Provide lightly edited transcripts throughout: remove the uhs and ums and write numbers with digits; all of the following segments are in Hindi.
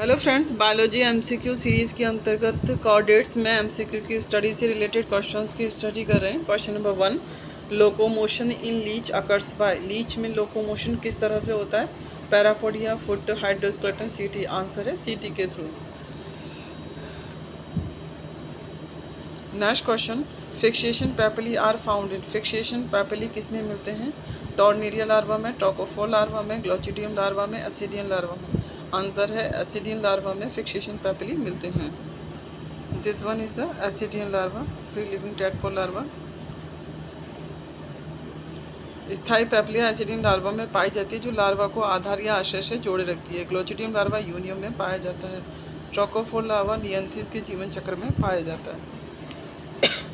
Hello friends, biology MCQ series के अंतर्गत कॉर्डेट्स में एमसीक्यू की स्टडी से रिलेटेड क्वेश्चंस की स्टडी कर रहे हैं। Question number 1, locomotion in leech occurs by. Leech में लोकोमोशन किस तरह से होता है? Parapodia, foot, hydroskeleton, setae. Answer है सीटी के through. Next question, fixation papillae are found in. Fixation papillae किस में मिलते हैं? टॉर्नेरिया लार्वा में, ट्रोकोफोर लार्वा में, ग्लोचिडियम लार्वा में, एसिडियन लार्वा में। आंसर है एसिडियन लार्वा में फिक्सेशन पैपिली मिलते हैं। This one is the ascidian larva, free living tadpole larva. स्थायी पैपिलिया एसिडियन लार्वा में पाई जाती है, जो लार्वा को आधार या आश्रय से जोड़े रखती है। ग्लोचिडियम लार्वा यूनियम में पाया जाता है। ट्रोकोफोर लार्वा नियंत्रित के जीवन चक्र में पाया जाता है।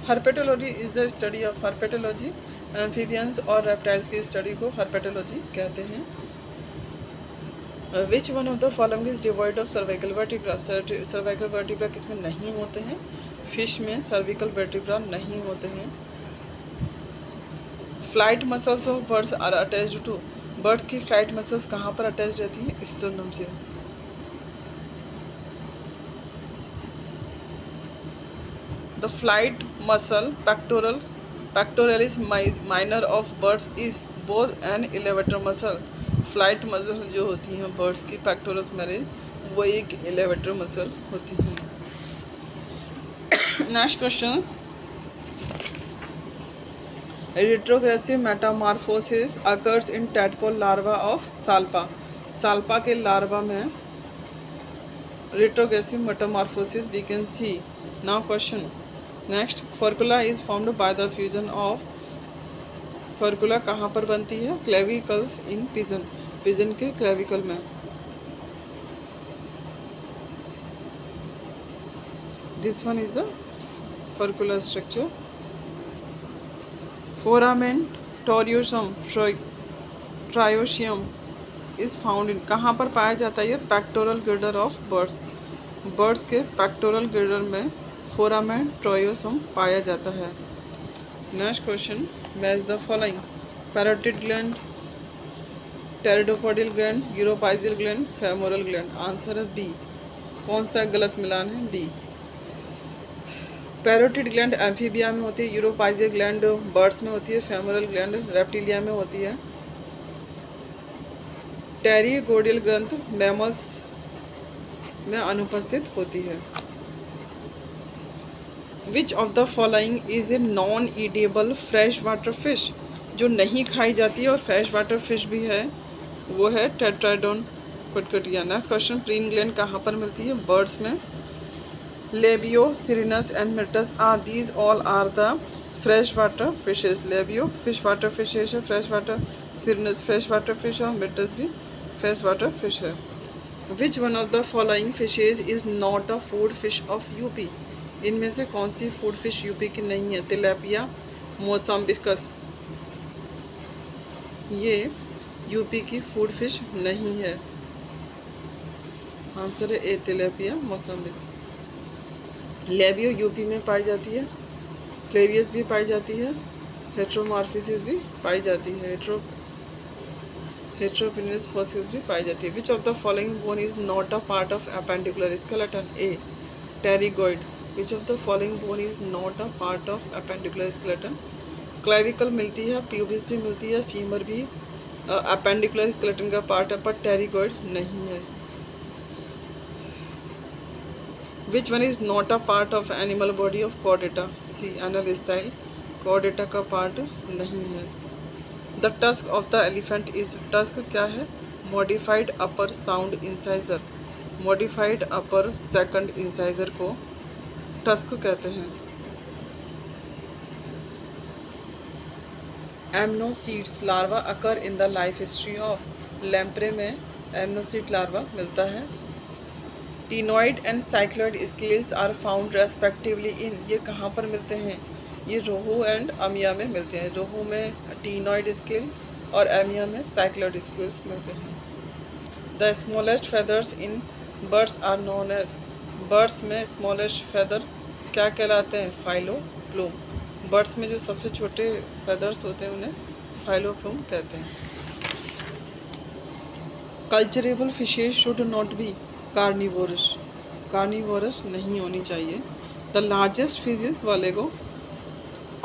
Herpetology is the study of herpetology. Amphibians और रेप्टाइल्स की स्टडी को हर्पेटोलॉजी कहते हैं। Which one of the following is devoid of cervical vertebra. Cervical vertebra किसमें नहीं होते हैं? फिश में सर्विकल वर्टिब्रा नहीं होते हैं। Flight muscles of birds are attached to. Birds की फ्लाइट मसल्स कहाँ पर अटैच रहती हैं? स्टर्नम से। The flight muscle pectoralis minor of birds is both an elevator muscle. Flight muscle जो होती हैं बर्ड्स की पैक्टोरस मैरिज, वो एक एलिवेटर मसल होती हैं। Next question, retrogressive metamorphosis occurs in tadpole larva of Salpa. Salpa के लार्वा में retrogressive metamorphosis we can see. Now question next, furcula is formed by the fusion of. Furcula कहाँ पर बनती है? Clavicles in pigeon. पिजन के क्लेविकल में। This one is the furcular structure. Foramen triosseum triosseum is found in. कहाँ पर पाया जाता है? ये pectoral girdle of birds. Birds के पेक्टोरल गिर्डर में फोरामेन ट्रायोसम पाया जाता है। Next question, match the following. Parotid gland, pterygopodial gland, uropygial gland, femoral gland. Answer है बी। कौन सा गलत मिलान है? बी। पैरोटिड ग्लैंड एम्फीबिया में होती है, यूरोपाइजियल ग्लैंड बर्ड्स में होती है, फेमोरल ग्लैंड रेप्टिलिया में होती है, टेरिगोडियल ग्रंथ मैमल्स में अनुपस्थित होती है। विच of the following is a non eatable fresh water fish. जो नहीं खाई जाती है और फ्रेश वाटर फिश भी है, वो है tetraodon cutcutia. Next question, preen gland कहाँ पर मिलती है? बर्ड्स में। Labeo, cirrhinus and mystus are these all are the fresh water fishes. Labeo fish water fishes है, fresh water. Cirrhinus fresh water fish है, मिर्टस भी फ्रेश वाटर फिश है। Which one of the following fishes is not a food fish of UP. इनमें से कौन सी फूड फिश यूपी की नहीं है? तिलैपिया, मोसम्बिकस। ये यूपी की फूड फिश नहीं है। आंसर है ए, तिलैपिया मोसम्बिस। लेबियो यूपी में पाई जाती है, क्लेरियस भी पाई जाती है, हेट्रोमॉर्फिसिस भी पाई जाती है, हेट्रोपिनियस फोसिस भी पाई जाती है। विच of the following bone is not a part of appendicular skeleton? A, pterygoid. Which of the following bone is not a part of appendicular skeleton? Clavicle मिलती है, प्यूबिस भी मिलती है, फीमर भी एपेंडिकुलर स्केलेटन का पार्ट है, पर टेरिगोइड नहीं है। Which one is not a part of animal body of chordata? C, anal style chordata का पार्ट नहीं है। The tusk of the elephant is. Tusk क्या है? Modified upper second incisor. Modified upper second incisor को टस्क कहते हैं। Ammocoetes larva occur in the life history of. Lamprey में एमनोसीड लार्वा मिलता है। Ctenoid and cycloid scales are found respectively in. ये कहाँ पर मिलते हैं? ये रोहू एंड अमिया में मिलते हैं। रोहू में टीनॉइड स्केल और अमिया में साइक्लॉइड स्केल्स मिलते हैं। The smallest feathers in birds are known as. Birds में स्मॉलेस्ट फेदर क्या कहलाते हैं? फाइलोप्लूम। बर्ड्स में जो सबसे छोटे फेदर्स होते हैं उन्हें फाइलोप्लूम कहते हैं। Culturable fishes should not be. Carnivorous, carnivorous नहीं होनी चाहिए। The largest fish is Wallago.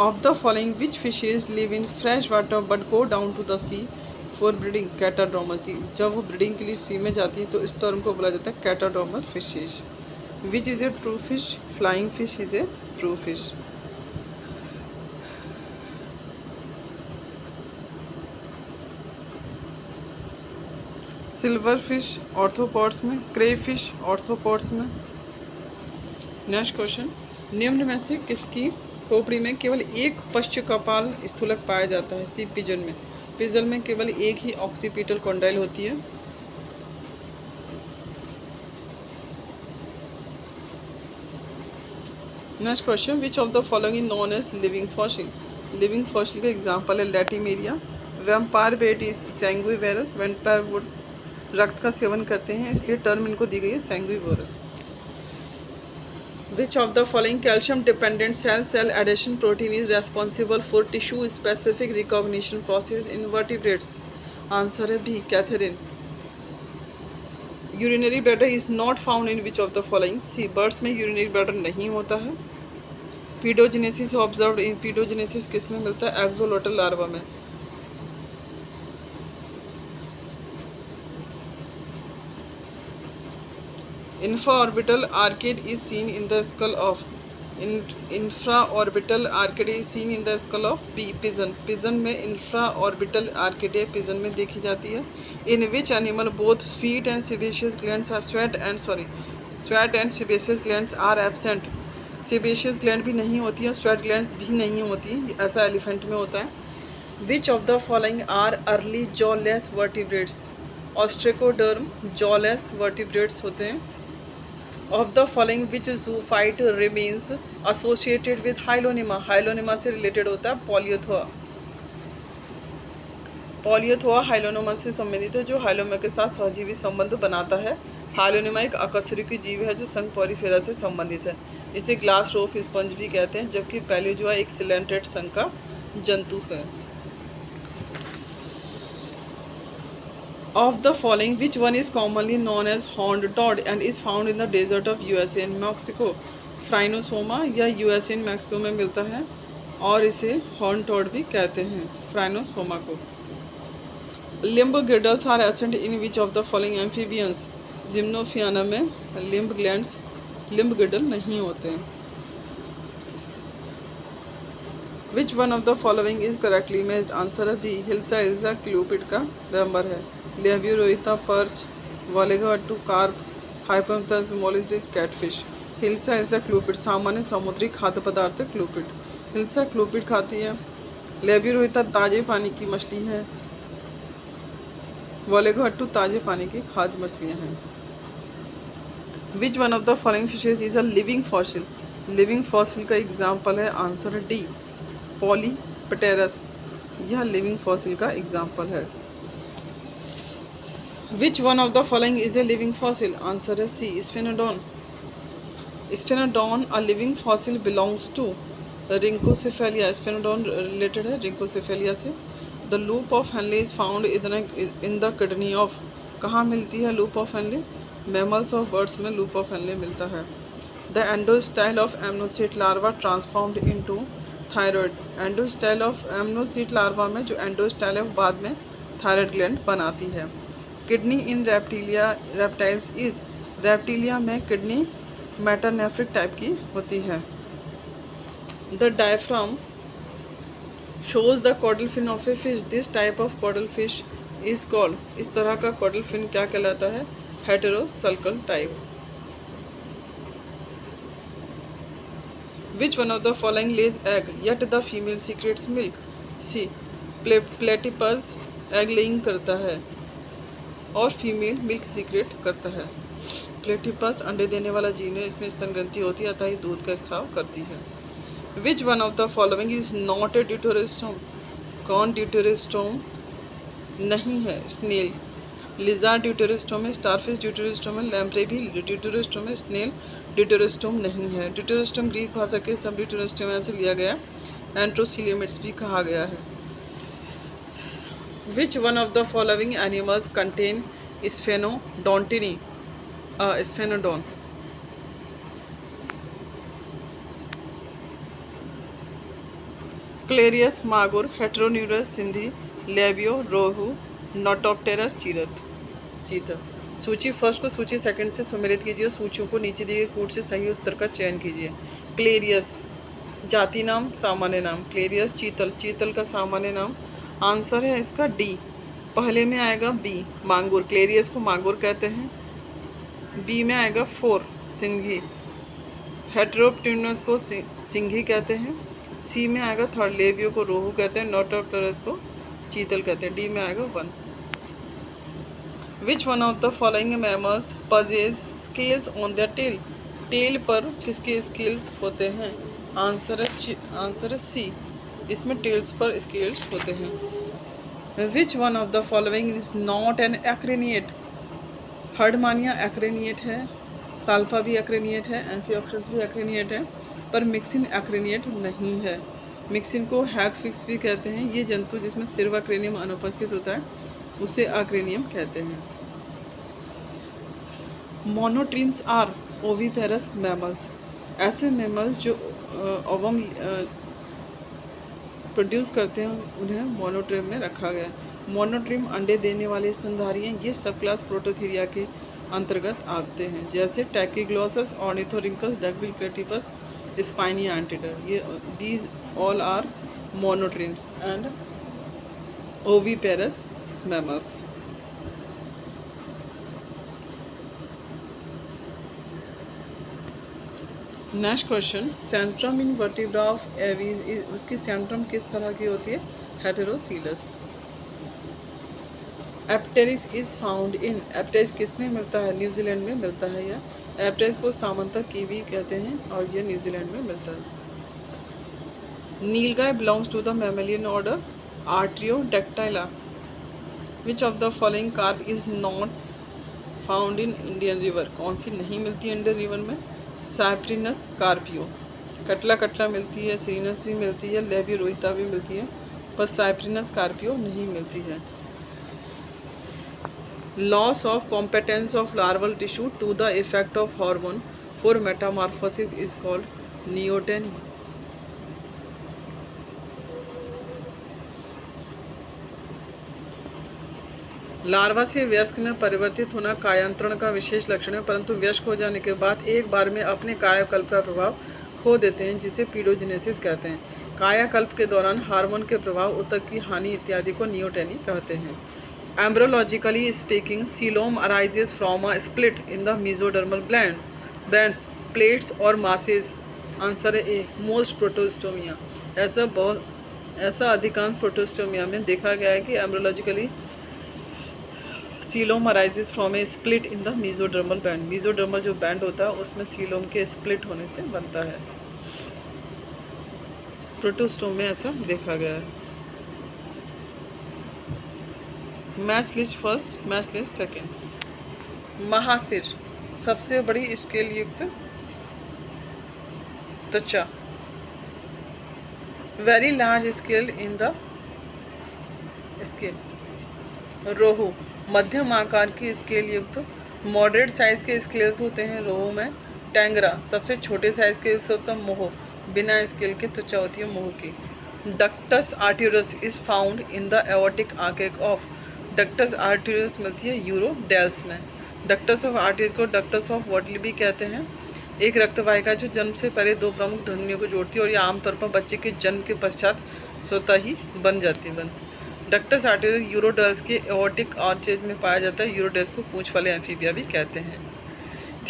Of the following which fishes live in fresh water but go down to the sea for breeding, catadromous. जब वो ब्रीडिंग के लिए सी में जाती है तो इस टर्म को बोला जाता है catadromous fishes. Which is a true fish, flying fish is a true fish. Silver fish arthropods में, क्रे फिश ऑर्थोपॉड्स में। नेक्स्ट क्वेश्चन, निम्न में से किसकी खोपड़ी में केवल एक पश्चकपाल स्थूलक पाया जाता है? सी पिजन में। पिजन में केवल एक ही ऑक्सीपिटल कॉन्डाइल होती है। Next question, which of the following is non as living fossil. Living fossil का एग्जाम्पल है Latimeria. Vampire bat is sanguivorous. Vampire वो रक्त का सेवन करते हैं इसलिए टर्म इनको दी गई है सैंग्विवोरस। Which of the following calcium dependent cell adhesion protein is responsible for tissue specific recognition process in vertebrates? Answer है B, catherine. Urinary bladder is not found in which of the following? C, birds में urinary bladder नहीं होता है। Pedogenesis observed in pedogenesis किस में मिलता है? axolotl larva में। Infraorbital arcade is seen in the skull of infraorbital arcade is seen in the skull of B, pigeon. pigeon में infraorbital arcade pigeon में देखी जाती है। In which animal both sweat and sebaceous glands are sweat and sebaceous glands are absent? sebaceous gland भी नहीं होती है, sweat glands भी नहीं होती, ऐसा एलिफेंट में होता है। Which of the following are early jawless vertebrates? Ostracoderm jawless vertebrates होते हैं। Of the following which zoophyte remains associated with Hyalonema. Hyalonema से रिलेटेड होता है पॉलियोथोआ। पॉलियोथोआ हाइलोनिमा से संबंधित है जो हाइलोनिमा के साथ सहजीवी संबंध बनाता है। हाइलोनिमा एक अकशेरुकी जीव है जो संघ पॉलीफेरा से संबंधित है। इसे ग्लास रोफ स्पंज भी कहते हैं, जबकि पैलियोजोआ एक सिलेंटेड संघ का जंतु है। Of the following, which one is commonly known as horned toad and is found in the desert of USA and Mexico? फ्राइनोसोमा या USA and Mexico में मिलता है और इसे हॉर्न टॉड भी कहते हैं, फ्राइनोसोमा को। Limb girdles are absent in which of the following amphibians. Gymnophiona में लिम्ब ग्लैंड्स, लिम्ब गिडल नहीं होते हैं। Which one of the following is correctly imaged? Answer है बी, हिल्सा हिल्सा क्लूपिड का मेंबर है। लेब्यूरोइथा पर्च, वालेगाटू कार्प, हाइपोथस मोलिड्रिस कैटफिश। हिल्सा हिल्सा क्लूपिड सामान्य समुद्री खाद्य पदार्थ है क्लूपिड। हिल्सा क्लूपिड खाती है। लेब्यूरोइथा ताजे पानी की मछली है। वालेगाटू ताजे पानी की खाद्य मछलियाँ हैं। Which one of the following fishes is a living fossil? Living fossil का एग्जाम्पल है आंसर है डी, पॉलीपटेरस। यह लिविंग फॉसिल का एग्जाम्पल है। Which one of the following is a living fossil? Answer है C, Sphenodon. Sphenodon a living fossil belongs to Rhynchocephalia. Sphenodon related है रिंकोसेफेलिया से। The loop of Henle is found in the kidney of. कहाँ मिलती है loop of Henley? Mammals of birds में लूप ऑफ हेनले मिलता है। The endostyle of ammocoete larva transformed into thyroid. Endostyle of ammocoete larva में जो एंडोस्टाइल है बाद में थायराइड ग्लैंड बनाती है। Kidney in reptiles is. Reptilia में किडनी मेटानेफ्रिक टाइप की होती है। The diagram shows the caudal fin of a fish. This type of caudal fish is called. इस तरह का कॉडल फिन क्या कहलाता है? Heterocercal type. Which one of the following lays egg yet the female secretes milk? C, platypus egg laying करता है और फीमेल मिल्क सीक्रेट करता है। प्लेटिपस अंडे देने वाला जीव है, इसमें स्तन ग्रंथि होती है अतः ही दूध का स्राव करती है। Which one of the following is not a deuterostome? कौन ड्यूटेरोस्टोम नहीं है? स्नेल। लिजार्ड ड्यूटेरोस्टोम है, स्टारफिश ड्यूटेरोस्टोम है, लैम्प्रे भी ड्यूटेरोस्टोम है, स्नेल ड्यूटेरोस्टोम नहीं है। ड्यूटेरोस्टोम ग्रीक भाषा के सब ड्यूटेरोस्टोम से लिया गया। एंट्रोसिलियमेट्स भी कहा गया है। Which one of the following animals contain Sphenodontini? Sphenodon. Clarias magur, हेट्रोन्यूरस सिंधी, लेबियो रोहू, नोटोप्टेरस चीता। सूची फर्स्ट को सूची सेकंड से सुमेलित कीजिए, सूचियों को नीचे दिए गए कूट से सही उत्तर का चयन कीजिए। क्लेरियस जाति नाम, सामान्य नाम। क्लेरियस चीतल का सामान्य नाम। आंसर है इसका डी, पहले में आएगा बी मांगुर, क्लेरियस को मांगुर कहते हैं। बी में आएगा 4 सिंघी, हेट्रोप्टेरस को सिंघी कहते हैं। सी में आएगा 3 लेबियो को रोहू कहते हैं। नोटोप्टेरस को चीतल कहते हैं। डी में आएगा 1। Which one of the following mammals possess scales on the tail, tail पर किसके स्केल्स होते हैं? आंसर है सी, इसमें टेल्स पर स्केल्स होते हैं। Which one of the following is not an acraniate, Herdmania acraniate है, साल्फा भी एक्रेनिएट है, एम्फियोक्सस भी एक्रेनिएट है, पर मिक्सिन एक्रेनिएट नहीं है। मिक्सिन को हैगफिक्स भी कहते हैं। ये जंतु जिसमें सिर्वाक्रेनियम अनुपस्थित होता है उसे अक्रेनियम कहते हैं। मोनोट्रीम्स आर ओविपेरस मैमल्स, ऐसे मैमल्स जो ओवम प्रोड्यूस करते हैं उन्हें मोनोट्रीम में रखा गया। मोनोट्रीम अंडे देने वाले स्तनधारी हैं। ये सब क्लास प्रोटोथीरिया के अंतर्गत आते हैं, जैसे Tachyglossus, Ornithorhynchus, duckbill platypus, spiny anteater. ये these all are monotremes and oviparous mammals. Next question, centrum in vertebra of Aves, उसकी सेंट्रम किस तरह की होती है? हेटेरोसीलस। एप्टेरिस इज फाउंड इन, एप्टेरिस किस में मिलता है? न्यूजीलैंड में मिलता है। यह एप्टेरिस को सामंतर कीवी कहते हैं और यह न्यूजीलैंड में मिलता है। Nilgai belongs to the mammalian order Artiodactyla. Which of the following carp is not found in Indian river, कौन सी नहीं मिलती है इंडियन रिवर में? Cyprinus carpio. कटला मिलती है, सीरिनस भी मिलती है, लेबी रोहिता भी मिलती है, पर साइप्रिनस कार्पियो नहीं मिलती है। Loss of competence of larval tissue to the effect of hormone for metamorphosis is called neoteny. Larva से वयस्क में परिवर्तित होना कायांतरण का विशेष लक्षण है, परंतु वयस्क हो जाने के बाद एक बार में अपने कायाकल्प का प्रभाव खो देते हैं, जिसे पीडोजेनेसिस कहते हैं। कायाकल्प के दौरान हार्मोन के प्रभाव, ऊतक की हानि इत्यादि को नियोटेनी कहते हैं। Embryologically speaking, coelom arises from a split in the mesodermal bands, plates और मासेस। आंसर है ए, मोस्ट प्रोटोस्टोमिया। ऐसा अधिकांश प्रोटोस्टोमिया में देखा गया है कि embryologically coelom arises from a split in the mesodermal band, mesodermal जो बैंड होता है उसमें सीलोम के स्प्लिट होने से बनता है। प्रोटोस्टोम में ऐसा देखा गया है। Match list first, match list second. Mahseer, सबसे बड़ी स्केल युक्त त्वचा। Very large scale in the scale. Rohu, मध्यम आकार की स्केल युक्त, मॉडरेट साइज के स्केल्स होते हैं रोहू में। टैंगरा, सबसे छोटे साइज के होता है। मोह, बिना स्केल के त्वचा होती है मोह की। Ductus arteriosus is found in the aortic arches of, ductus arteriosus मिलती है यूरोडेल्स में। डक्टस ऑफ आर्टियोरस को डक्टस ऑफ वॉटली भी कहते हैं। एक रक्तवाहिका जो जन्म से पहले दो प्रमुख धमनियों को जोड़ती है और यह आमतौर पर बच्चे के जन्म के पश्चात स्वतः ही बन जाती है। डक्टस आर्टियोरस यूरोडेल्स के एओर्टिक आर्चेज में पाया जाता है। यूरोडेल्स को पूंछ वाले एम्फीबिया भी कहते हैं।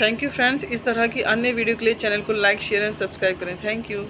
थैंक यू फ्रेंड्स, इस तरह की अन्य वीडियो के लिए चैनल को लाइक, शेयर एंड सब्सक्राइब करें। Thank you.